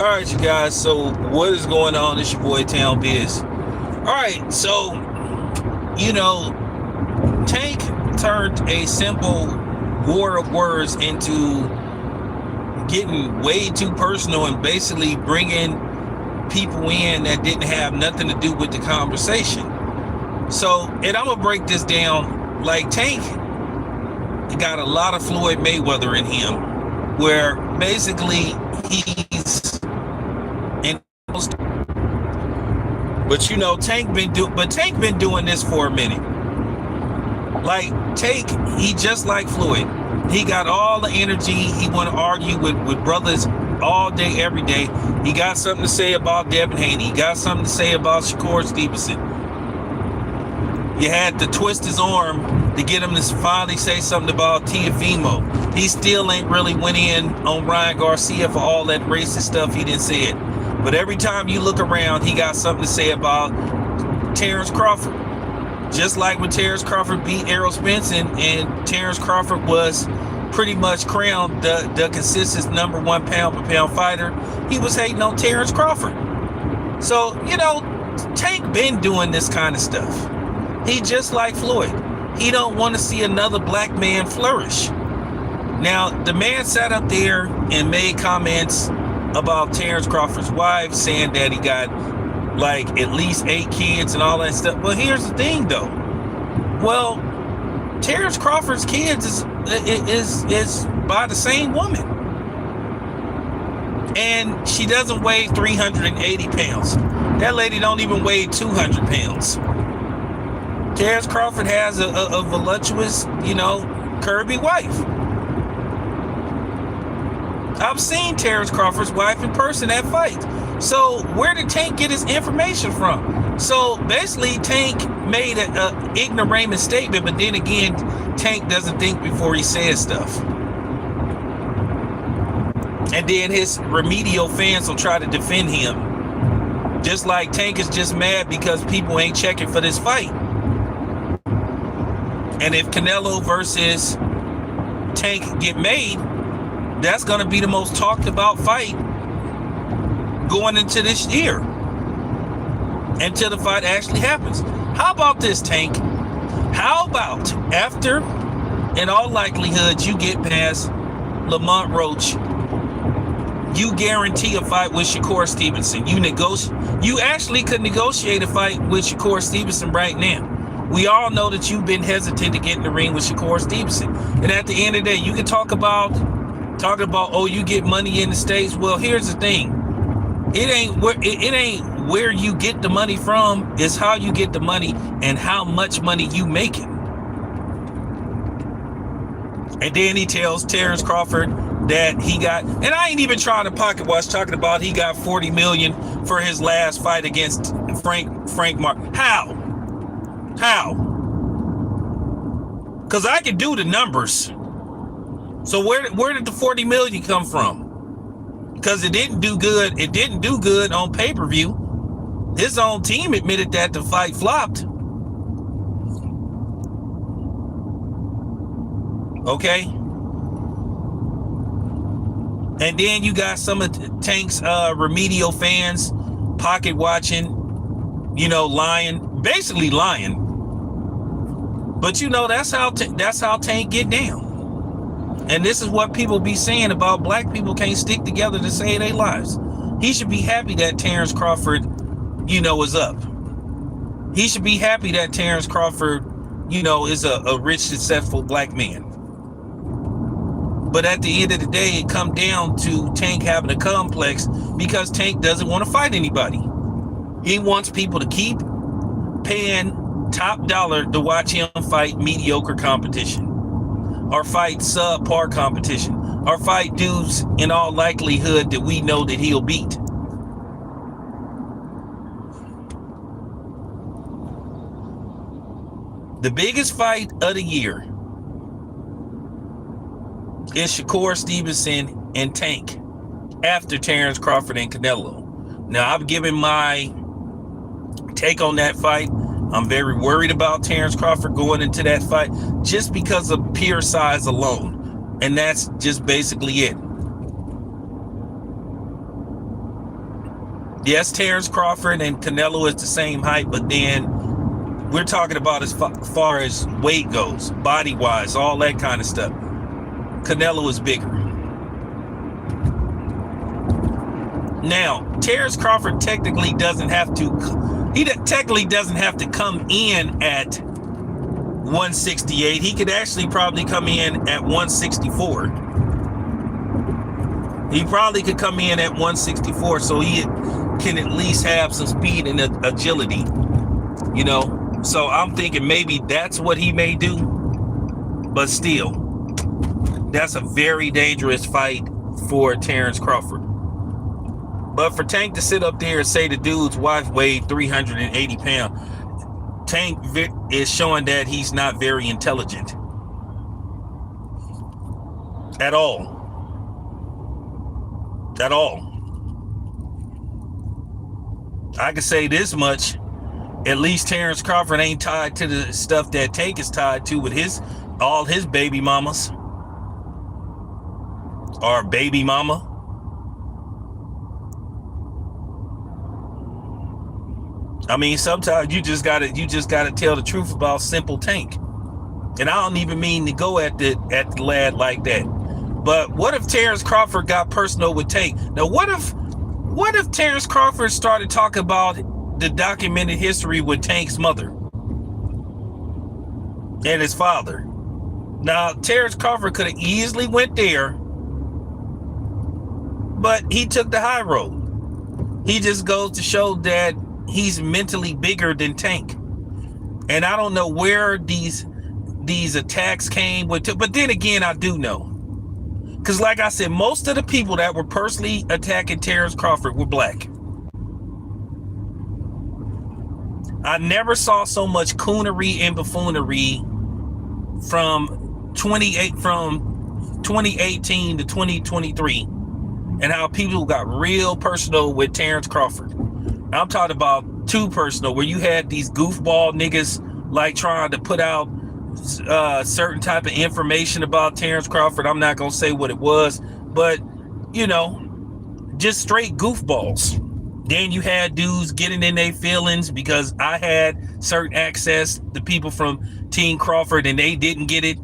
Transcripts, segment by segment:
All right, you guys. So what is going on? It's your boy Town Biz. All right, so Tank turned a simple war of words into getting way too personal and basically bringing people in that didn't have nothing to do with the conversation. So, and I'm gonna break this down. Like Tank got a lot of Floyd Mayweather in him, where basically he's in. But Tank been doing this for a minute. Like Tank, he just like Floyd. He got all the energy. He want to argue with brothers all day, every day. He got something to say about Devin Haney. He got something to say about Shakur Stevenson. You had to twist his arm to get him to finally say something about Tiafimo. He still ain't really went in on Ryan Garcia for all that racist stuff he didn't say it. But every time you look around, he got something to say about Terrence Crawford. Just like when Terrence Crawford beat Errol Spence and Terrence Crawford was pretty much crowned the consistent #1 pound-for-pound fighter, he was hating on Terrence Crawford. So, Tank been doing this kind of stuff. He just like Floyd. He don't want to see another black man flourish. Now, the man sat up there and made comments about Terrence Crawford's wife, saying that he got like at least 8 kids and all that stuff. Well, here's the thing though. Well, Terrence Crawford's kids is by the same woman. And she doesn't weigh 380 pounds. That lady don't even weigh 200 pounds. Terrence Crawford has a voluptuous, curvy wife. I've seen Terrence Crawford's wife in person at fights. So where did Tank get his information from? So basically Tank made an ignoramus statement, but then again, Tank doesn't think before he says stuff. And then his remedial fans will try to defend him. Just like Tank is just mad because people ain't checking for this fight. And if Canelo versus Tank get made, that's going to be the most talked about fight going into this year until the fight actually happens. How about this, Tank? How about after, in all likelihood, you get past Lamont Roach, you guarantee a fight with Shakur Stevenson. You actually could negotiate a fight with Shakur Stevenson right now. We all know that you've been hesitant to get in the ring with Shakur Stevenson. And at the end of the day, you can talk about, oh, you get money in the States. Well, here's the thing. It ain't where you get the money from, it's how you get the money and how much money you making. And then he tells Terrence Crawford that he got, and I ain't even trying to pocket watch, talking about he got $40 million for his last fight against Frank Martin. How? Because I can do the numbers. So where did the $40 million come from? Because it didn't do good. It didn't do good on pay-per-view. His own team admitted that the fight flopped. Okay. And then you got some of Tank's remedial fans pocket watching, lying, basically lying. But that's how Tank get down. And this is what people be saying about black people can't stick together to save their lives. He should be happy that Terrence Crawford, is up. He should be happy that Terrence Crawford, is a rich, successful black man. But at the end of the day, it comes down to Tank having a complex because Tank doesn't want to fight anybody. He wants people to keep paying top dollar to watch him fight mediocre competition. Or fight subpar competition, or fight dudes in all likelihood that we know that he'll beat. The biggest fight of the year is Shakur Stevenson and Tank after Terrence Crawford and Canelo. Now, I've given my take on that fight. I'm very worried about Terrence Crawford going into that fight just because of pure size alone. And that's just basically it. Yes, Terrence Crawford and Canelo is the same height, but then we're talking about as far as weight goes, body-wise, all that kind of stuff. Canelo is bigger. Now, Terrence Crawford technically doesn't have to come in at 168. He could actually probably come in at 164. He probably could come in at 164, so he can at least have some speed and agility, you know. So I'm thinking maybe that's what he may do, but still, that's a very dangerous fight for Terrence Crawford. But for Tank to sit up there and say the dude's wife weighed 380 pounds, Tank is showing that he's not very intelligent at all. At all. I can say this much: at least Terrence Crawford ain't tied to the stuff that Tank is tied to with all his baby mamas or baby mama. I mean, sometimes you just gotta tell the truth about simple Tank. And I don't even mean to go at the lad like that. But what if Terrence Crawford got personal with Tank? Now, what if Terrence Crawford started talking about the documented history with Tank's mother and his father? Now, Terrence Crawford could have easily went there, but he took the high road. He just goes to show that he's mentally bigger than Tank. And I don't know where these attacks came with, but then again, I do know. Because like I said, most of the people that were personally attacking Terrence Crawford were black. I never saw so much coonery and buffoonery from 2018 to 2023, and how people got real personal with Terrence Crawford. I'm talking about too personal, where you had these goofball niggas like trying to put out certain type of information about Terrence Crawford. I'm not gonna say what it was, but you know, just straight goofballs. Then you had dudes getting in their feelings because I had certain access to people from Team Crawford and they didn't get it.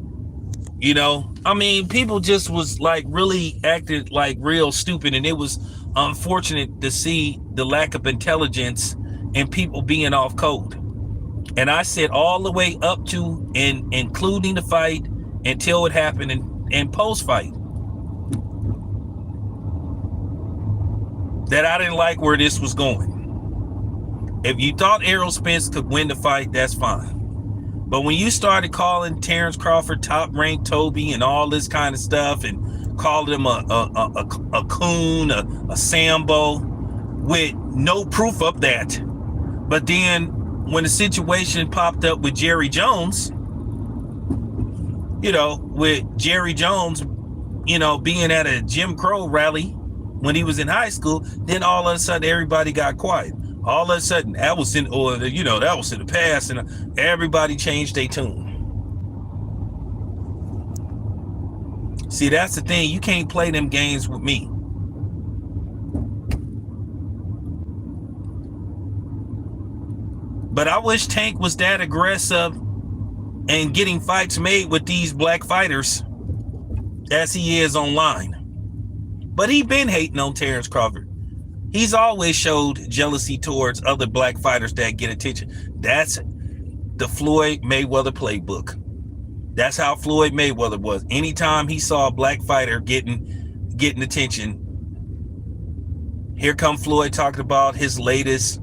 You know, I mean, people just was like really acted like real stupid, and it was unfortunate to see the lack of intelligence and people being off code. And I said all the way up to and including the fight until it happened and post-fight that I didn't like where this was going. If you thought Errol Spence could win the fight, that's fine. But when you started calling Terrence Crawford top-ranked Toby and all this kind of stuff and called him a coon, a Sambo, with no proof of that, but then when the situation popped up with Jerry Jones, you know, with Jerry Jones, you know, being at a Jim Crow rally when he was in high school, then all of a sudden everybody got quiet. All of a sudden that was in the past, and everybody changed their tune. See, that's the thing. You can't play them games with me. But I wish Tank was that aggressive and getting fights made with these black fighters as he is online. But he been hating on Terrence Crawford. He's always showed jealousy towards other black fighters that get attention. That's the Floyd Mayweather playbook. That's how Floyd Mayweather was. Anytime he saw a black fighter getting attention, here come Floyd talking about his latest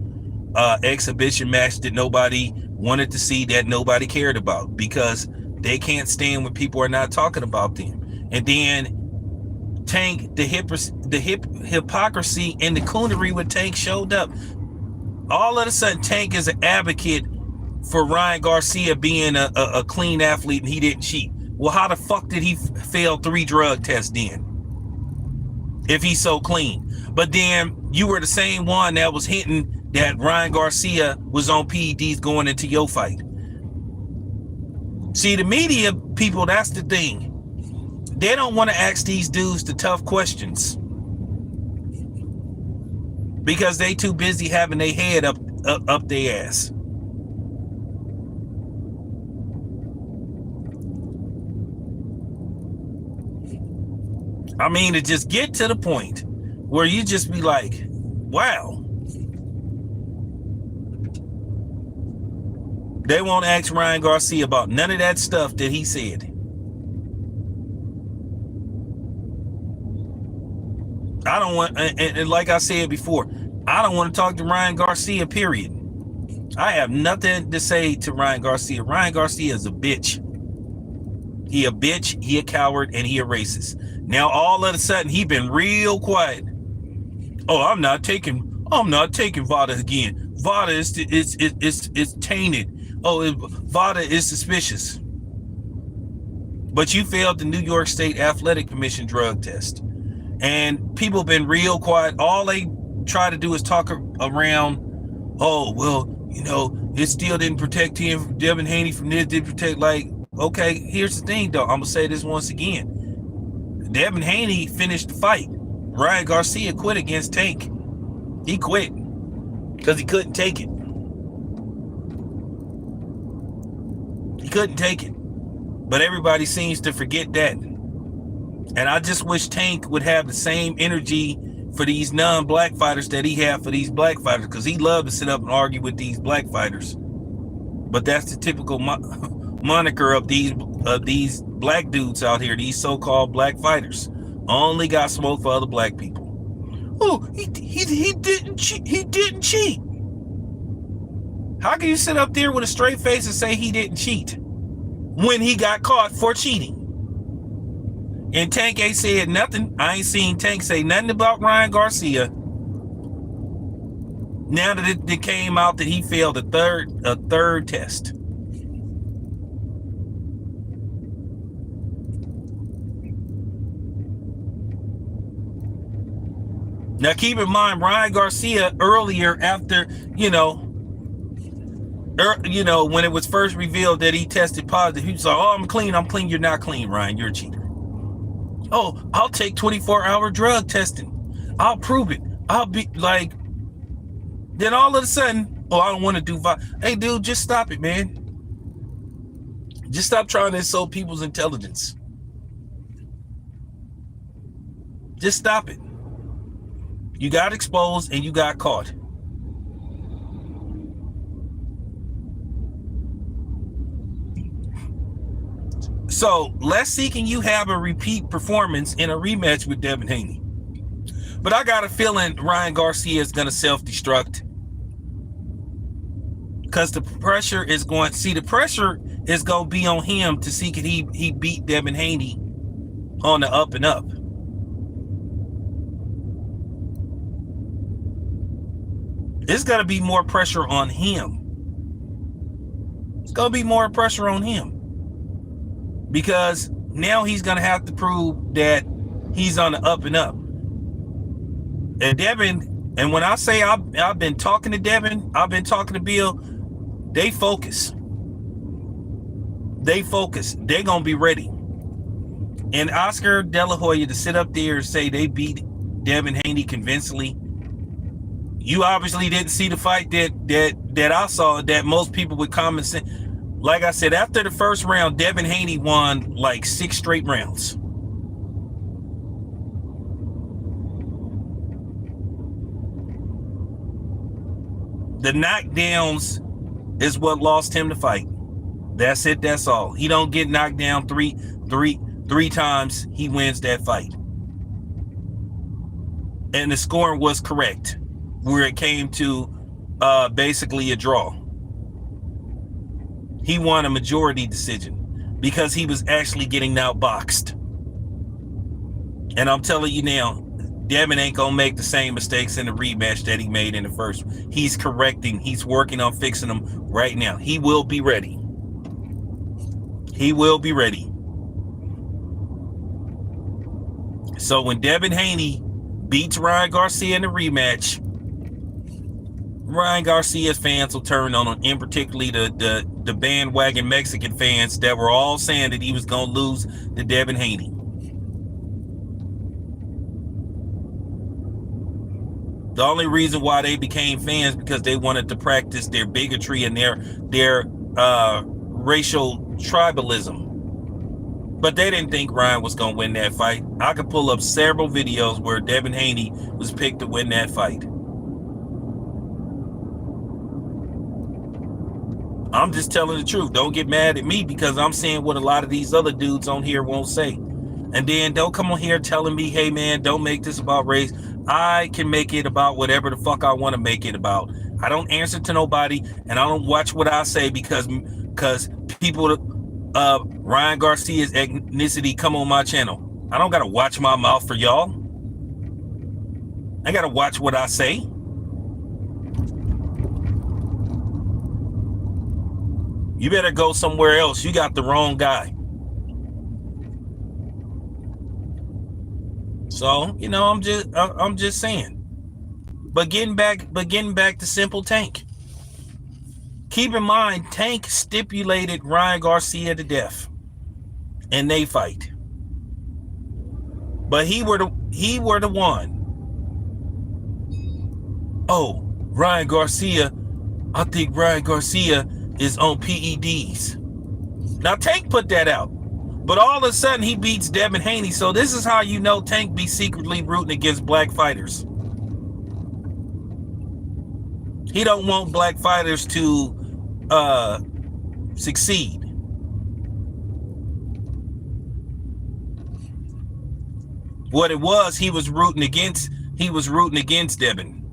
exhibition match that nobody wanted to see, that nobody cared about, because they can't stand when people are not talking about them. And then Tank, the hypocrisy and the coonery with Tank showed up. All of a sudden, Tank is an advocate for Ryan Garcia being a clean athlete and he didn't cheat. Well, how the fuck did he fail 3 drug tests then, if he's so clean? But then you were the same one that was hinting that Ryan Garcia was on PEDs going into your fight. See, the media people, that's the thing. They don't want to ask these dudes the tough questions. because they too busy having their head up their ass. I mean, to just get to the point where you just be like, wow. They won't ask Ryan Garcia about none of that stuff that he said. I don't want, and like I said before, I don't want to talk to Ryan Garcia, period. I have nothing to say to Ryan Garcia. Ryan Garcia is a bitch. He a bitch, he a coward, and he a racist. Now all of a sudden he been real quiet. Oh, I'm not taking VADA again. VADA is tainted. Oh, VADA is suspicious. But you failed the New York State Athletic Commission drug test. And people been real quiet. All they try to do is talk around, oh, well, you know, it still didn't protect him, Devin Haney from this, didn't protect, like, okay, here's the thing, though. I'm going to say this once again. Devin Haney finished the fight. Ryan Garcia quit against Tank. He quit because he couldn't take it. He couldn't take it. But everybody seems to forget that. And I just wish Tank would have the same energy for these non-black fighters that he had for these black fighters, because he loved to sit up and argue with these black fighters. But that's the typical moniker of these black dudes out here, these so-called black fighters. Only got smoke for other black people. Oh, he didn't cheat. He didn't cheat. How can you sit up there with a straight face and say he didn't cheat when he got caught for cheating? And Tank ain't said nothing. I ain't seen Tank say nothing about Ryan Garcia. Now that it came out that he failed a third test. Now keep in mind, Ryan Garcia earlier, after, when it was first revealed that he tested positive, he was like, oh, I'm clean. You're not clean, Ryan. You're a cheater. Oh, I'll take 24-hour drug testing. I'll prove it. I'll be like, then all of a sudden, oh, I don't want to do Hey, dude, just stop it, man. Just stop trying to insult people's intelligence. Just stop it. You got exposed and you got caught. So let's see, can you have a repeat performance in a rematch with Devin Haney? But I got a feeling Ryan Garcia is going to self-destruct, because the pressure is going to be on him to see can he beat Devin Haney on the up and up. It's going to be more pressure on him. It's going to be more pressure on him. Because now he's going to have to prove that he's on the up and up. And Devin, and when I say I've been talking to Devin, I've been talking to Bill, they focus. They're going to be ready. And Oscar De La Hoya to sit up there and say they beat Devin Haney convincingly. You obviously didn't see the fight that I saw, that most people with common sense. Like I said, after the first round, Devin Haney won like 6 straight rounds. The knockdowns is what lost him the fight. That's it. That's all. He don't get knocked down three times. He wins that fight. And the scoring was correct, where it came to basically a draw. He won a majority decision because he was actually getting outboxed. And I'm telling you now, Devin ain't gonna make the same mistakes in the rematch that he made in the first. He's correcting. He's working on fixing them right now. He will be ready. He will be ready. So when Devin Haney beats Ryan Garcia in the rematch, Ryan Garcia's fans will turn on him, and particularly the bandwagon Mexican fans that were all saying that he was going to lose to Devin Haney. The only reason why they became fans because they wanted to practice their bigotry and their racial tribalism. But they didn't think Ryan was going to win that fight. I could pull up several videos where Devin Haney was picked to win that fight. I'm just telling the truth. Don't get mad at me because I'm saying what a lot of these other dudes on here won't say. And then don't come on here telling me, hey man, don't make this about race. I can make it about whatever the fuck I want to make it about. I don't answer to nobody, and I don't watch what I say because people, Ryan Garcia's ethnicity come on my channel. I don't gotta watch my mouth for y'all. I gotta watch what I say. You better go somewhere else. You got the wrong guy. So, you know, I'm just saying. But getting back to Simple Tank. Keep in mind, Tank stipulated Ryan Garcia to death, and they fight. But he were the one. Oh, Ryan Garcia. I think Ryan Garcia is on PEDs. Now Tank put that out. But all of a sudden, he beats Devin Haney. So this is how you know Tank be secretly rooting against black fighters. He don't want black fighters to succeed. What it was, he was rooting against Devin.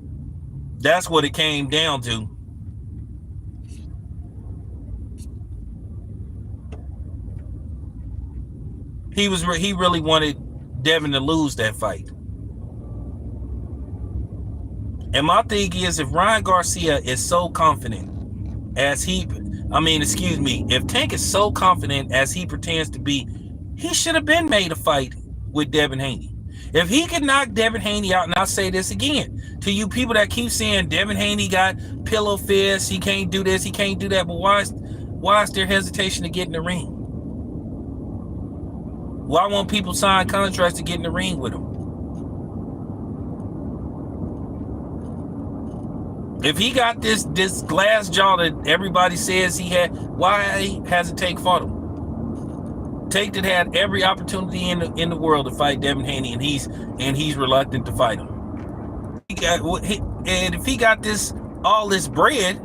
That's what it came down to. He really wanted Devin to lose that fight. And my thing is, if Ryan Garcia is so confident if Tank is so confident as he pretends to be, he should have been made a fight with Devin Haney. If he could knock Devin Haney out, and I'll say this again, to you people that keep saying Devin Haney got pillow fists, he can't do this, he can't do that, but why is there hesitation to get in the ring? Why won't people sign contracts to get in the ring with him? If he got this glass jaw that everybody says he had, why hasn't Tank fought him? Tank that had every opportunity in the world to fight Devin Haney, and he's reluctant to fight him. And if he got all this bread,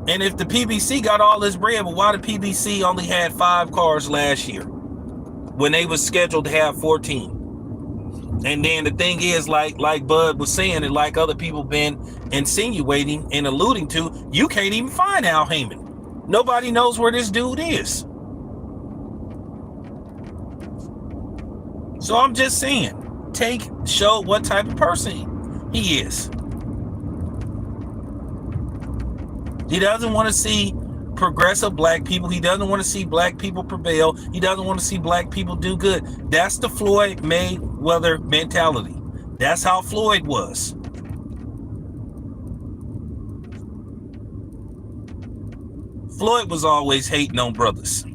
and if the PBC got all this bread, but why the PBC only had 5 cars last year when they was scheduled to have 14? And then the thing is, like Bud was saying, and like other people been insinuating and alluding to, you can't even find Al Heyman. Nobody knows where this dude is. So I'm just saying, Tank showed what type of person he is. He doesn't want to see progressive black people. He doesn't want to see black people prevail. He doesn't want to see black people do good. That's the Floyd Mayweather mentality. That's how Floyd was. Floyd was always hating on brothers.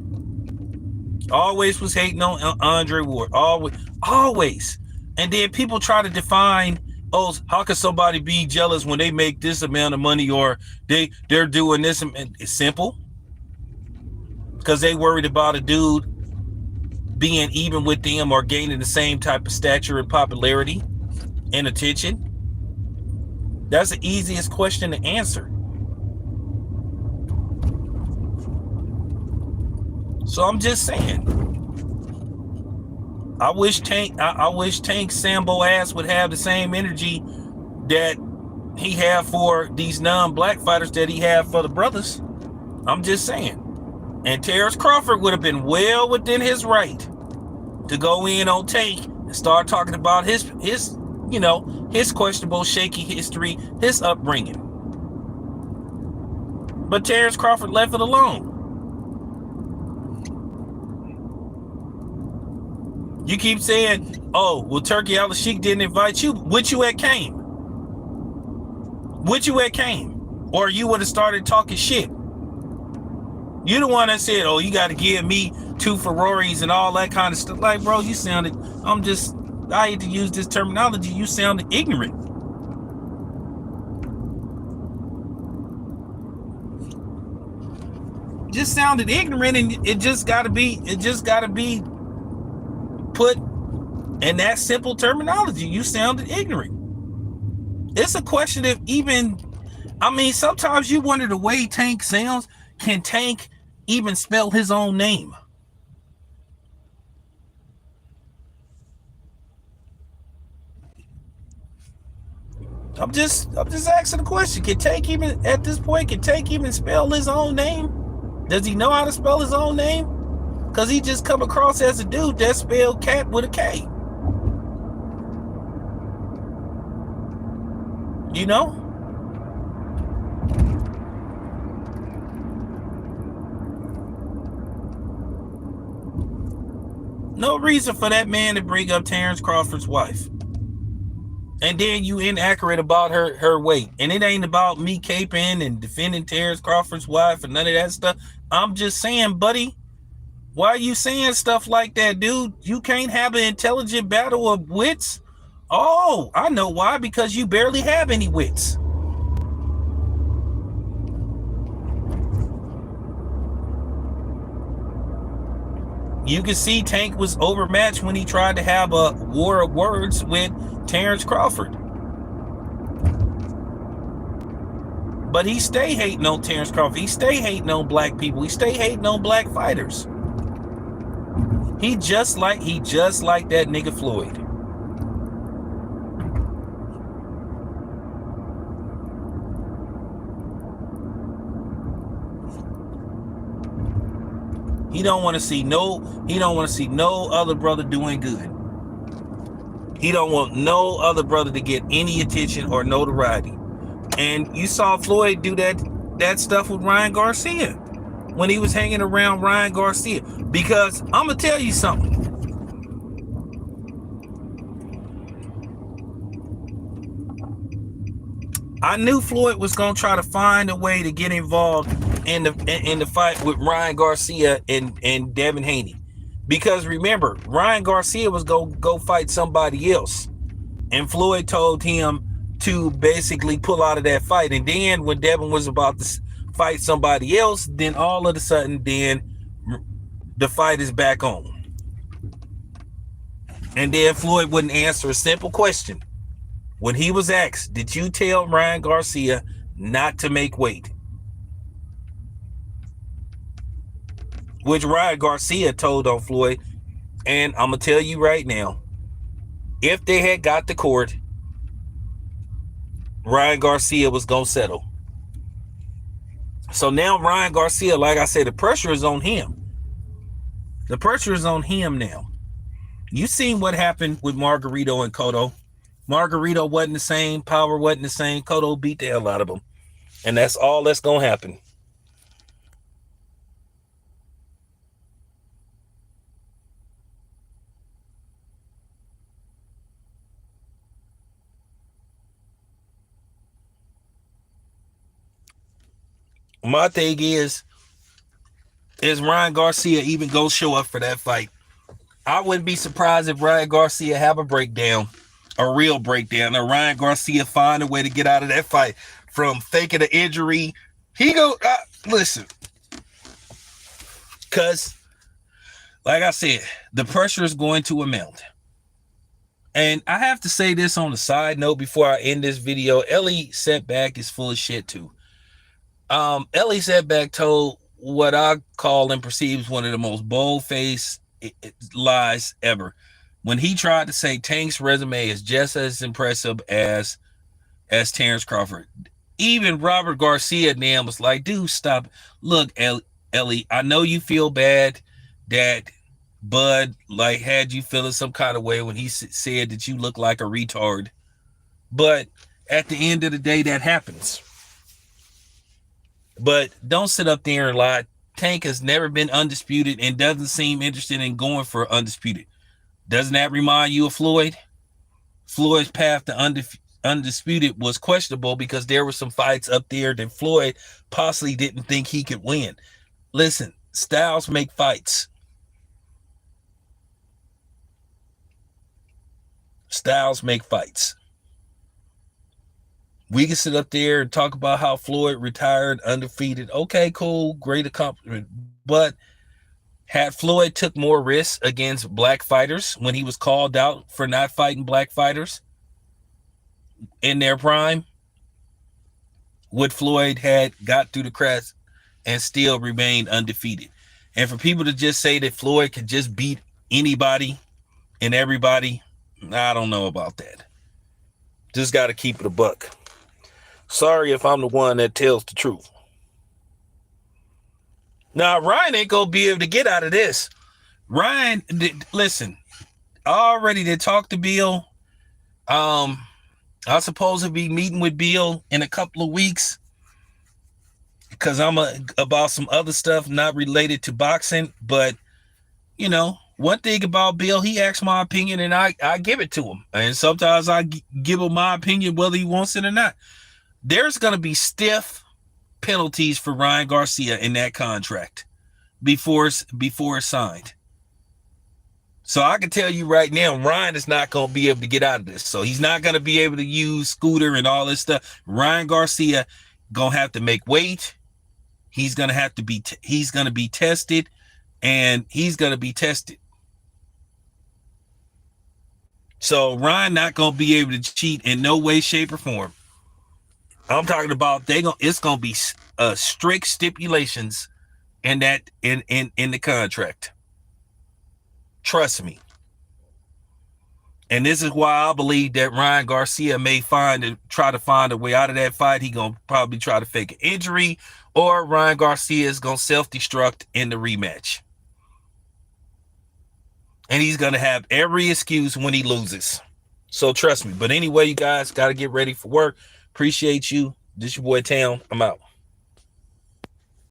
Always was hating on Andre Ward. Always. And then people try to define, oh, how can somebody be jealous when they make this amount of money, or they're doing this? And it's simple. Because they worried about a dude being even with them or gaining the same type of stature and popularity and attention. That's the easiest question to answer. So I'm just saying, I wish Tank Sambo ass would have the same energy that he had for these non-black fighters that he had for the brothers. I'm just saying. And Terrence Crawford would have been well within his right to go in on Tank and start talking about his questionable, shaky history, his upbringing. But Terrence Crawford left it alone. You keep saying, oh, well, Turkey Al-Sheikh didn't invite you. Would you have came? Or you would have started talking shit. You the one that said, oh, you got to give me 2 Ferraris and all that kind of stuff. Like, bro, you sounded, I hate to use this terminology, you sounded ignorant. just sounded ignorant, and it just gotta be put in that simple terminology. You sounded ignorant. It's a question of even, I mean, sometimes you wonder the way Tank sounds. Can Tank even spell his own name? I'm just asking the question. Can Tank even, at this point, can Tank even spell his own name? Does he know how to spell his own name? Because he just come across as a dude that spelled cat with a K. You know? No reason for that man to bring up Terrence Crawford's wife. And then you inaccurate about her weight. And it ain't about me caping and defending Terrence Crawford's wife and none of that stuff. I'm just saying, buddy, why are you saying stuff like that, dude? You can't have an intelligent battle of wits? Oh, I know why. Because you barely have any wits. You can see Tank was overmatched when he tried to have a war of words with Terrence Crawford. But he stay hating on Terrence Crawford. He stay hating on black people. He stay hating on black fighters. He just like that nigga Floyd. He don't want to see no other brother doing good. He don't want no other brother to get any attention or notoriety. And you saw Floyd do that stuff with Ryan Garcia when he was hanging around Ryan Garcia. Because I'm gonna tell you something. I knew Floyd was gonna try to find a way to get involved in the fight with Ryan Garcia and Devin Haney. Because remember, Ryan Garcia was go fight somebody else. And Floyd told him to basically pull out of that fight. And then when Devin was about to fight somebody else, then all of a sudden, then the fight is back on. And then Floyd wouldn't answer a simple question. When he was asked, did you tell Ryan Garcia not to make weight? Which Ryan Garcia told on Floyd. And I'm going to tell you right now, if they had got to court, Ryan Garcia was going to settle. So now Ryan Garcia, like I said, the pressure is on him. The pressure is on him now. You seen what happened with Margarito and Cotto. Margarito wasn't the same. Power wasn't the same. Cotto beat the hell out of him. And that's all that's going to happen. My thing is Ryan Garcia even go show up for that fight? I wouldn't be surprised if Ryan Garcia have a breakdown, a real breakdown, or Ryan Garcia find a way to get out of that fight from faking an injury. He go, listen, because like I said, the pressure is going to amount. And I have to say this on the side note before I end this video. Ellie Setback is full of shit too. Ellie Setback told what I call and perceive one of the most bold-faced lies ever. When he tried to say Tank's resume is just as impressive as Terrence Crawford. Even Robert Garcia now was like, dude, stop. Look, Ellie, I know you feel bad that Bud like had you feeling some kind of way when he said that you look like a retard. But at the end of the day, that happens. But don't sit up there and lie. Tank has never been undisputed and doesn't seem interested in going for undisputed. Doesn't that remind you of Floyd? Floyd's path to undisputed was questionable because there were some fights up there that Floyd possibly didn't think he could win. Listen, styles make fights. Styles make fights. We can sit up there and talk about how Floyd retired undefeated. Okay, cool, great accomplishment. But had Floyd took more risks against black fighters when he was called out for not fighting black fighters in their prime, would Floyd had got through the cracks and still remained undefeated? And for people to just say that Floyd could just beat anybody and everybody, I don't know about that. Just got to keep it a buck. Sorry if I'm the one that tells the truth. Now, Ryan ain't going to be able to get out of this. Ryan, listen, I already did talk to Bill. I'm supposed to be meeting with Bill in a couple of weeks because I'm about some other stuff not related to boxing. But, you know, one thing about Bill, he asks my opinion and I give it to him. And sometimes I give him my opinion whether he wants it or not. There's going to be stiff penalties for Ryan Garcia in that contract before it's signed. So I can tell you right now, Ryan is not going to be able to get out of this. So he's not going to be able to use Scooter and all this stuff. Ryan Garcia going to have to make weight. He's going to have to be he's going to be tested, and he's going to be tested. So Ryan not going to be able to cheat in no way, shape, or form. I'm talking about it's going to be strict stipulations in that in the contract. Trust me. And this is why I believe that Ryan Garcia may try to find a way out of that fight. He going to probably try to fake an injury, or Ryan Garcia is going to self-destruct in the rematch. And he's going to have every excuse when he loses. So trust me. But anyway, you guys got to get ready for work. Appreciate you. This your boy Town. I'm out.